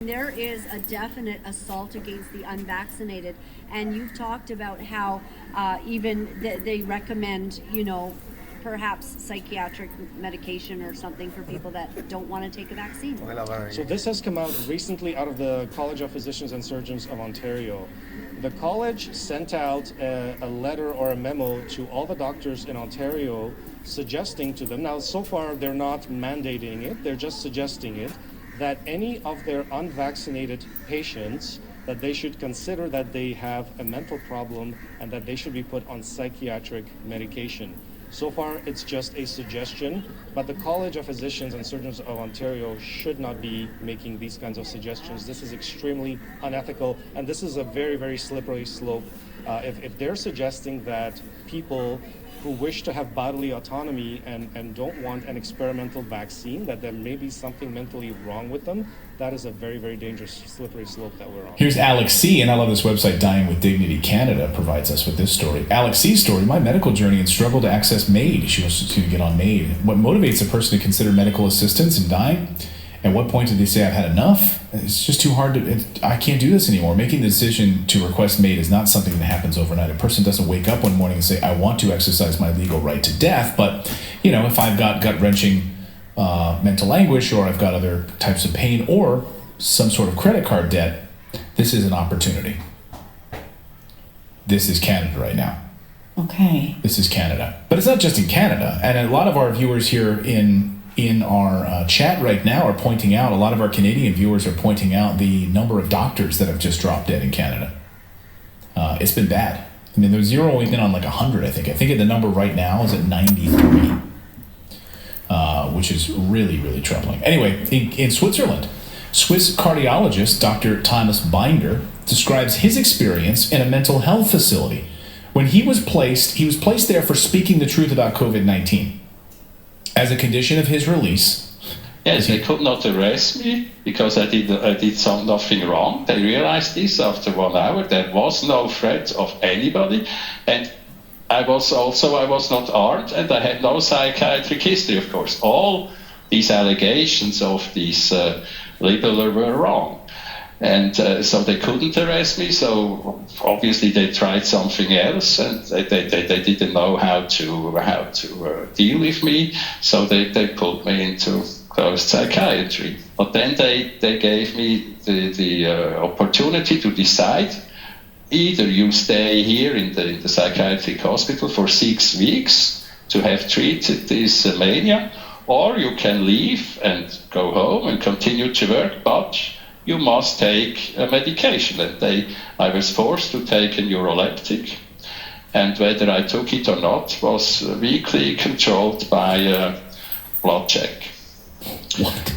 There is a definite assault against the unvaccinated, and you've talked about how they recommend, perhaps psychiatric medication or something for people that don't want to take a vaccine. So this has come out recently out of the College of Physicians and Surgeons of Ontario. The college sent out a letter or a memo to all the doctors in Ontario suggesting to them, now so far they're not mandating it, they're just suggesting it, that any of their unvaccinated patients, that they should consider that they have a mental problem and that they should be put on psychiatric medication. So far, it's just a suggestion, but the College of Physicians and Surgeons of Ontario should not be making these kinds of suggestions. This is extremely unethical, and this is a very, very slippery slope. If they're suggesting that people who wish to have bodily autonomy and don't want an experimental vaccine, that there may be something mentally wrong with them, that is a very, very dangerous, slippery slope that we're on. Here's Alex C., and I love this website, Dying with Dignity Canada, provides us with this story. Alex C.'s story: my medical journey and struggle to access MAID. She wants to get on MAID. What motivates a person to consider medical assistance in dying? At what point did they say, I've had enough? It's just too hard I can't do this anymore. Making the decision to request MAID is not something that happens overnight. A person doesn't wake up one morning and say, I want to exercise my legal right to death, but, if I've got gut-wrenching mental anguish, or I've got other types of pain, or some sort of credit card debt, this is an opportunity. This is Canada right now. Okay. This is Canada. But it's not just in Canada. And a lot of our viewers here in our chat right now are pointing out, a lot of our Canadian viewers are pointing out the number of doctors that have just dropped dead in Canada. It's been bad. I mean, they're zeroing in on like 100, I think. I think the number right now is at 93, which is really, really troubling. Anyway, in Switzerland, Swiss cardiologist Dr. Thomas Binder describes his experience in a mental health facility. When he was placed there for speaking the truth about COVID-19. As a condition of his release. Yes, they could not arrest me because I did nothing wrong. They realized this after 1 hour. There was no threat of anybody, and I was not armed, and I had no psychiatric history. Of course, all these allegations of these liberals were wrong. And so they couldn't arrest me, so obviously they tried something else, and they didn't know how to deal with me, so they put me into closed psychiatry. But then they gave me the opportunity to decide: either you stay here in the psychiatric hospital for 6 weeks to have treated this mania, or you can leave and go home and continue to work, but you must take a medication. And I was forced to take a neuroleptic, and whether I took it or not was weekly controlled by a blood check. What?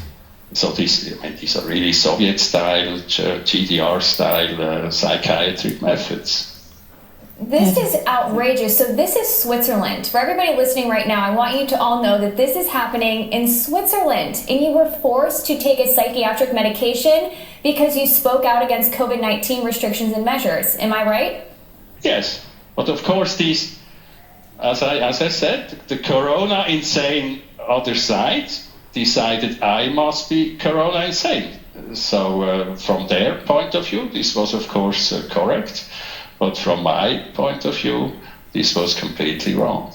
So these are really Soviet-style, GDR-style psychiatric methods. This is outrageous. So this is Switzerland. For everybody listening right now, I want you to all know that this is happening in Switzerland, and you were forced to take a psychiatric medication because you spoke out against COVID-19 restrictions and measures. Am I right? Yes, but of course these, as I said, the Corona insane other side decided I must be Corona insane. So from their point of view, this was of course correct. But from my point of view, this was completely wrong.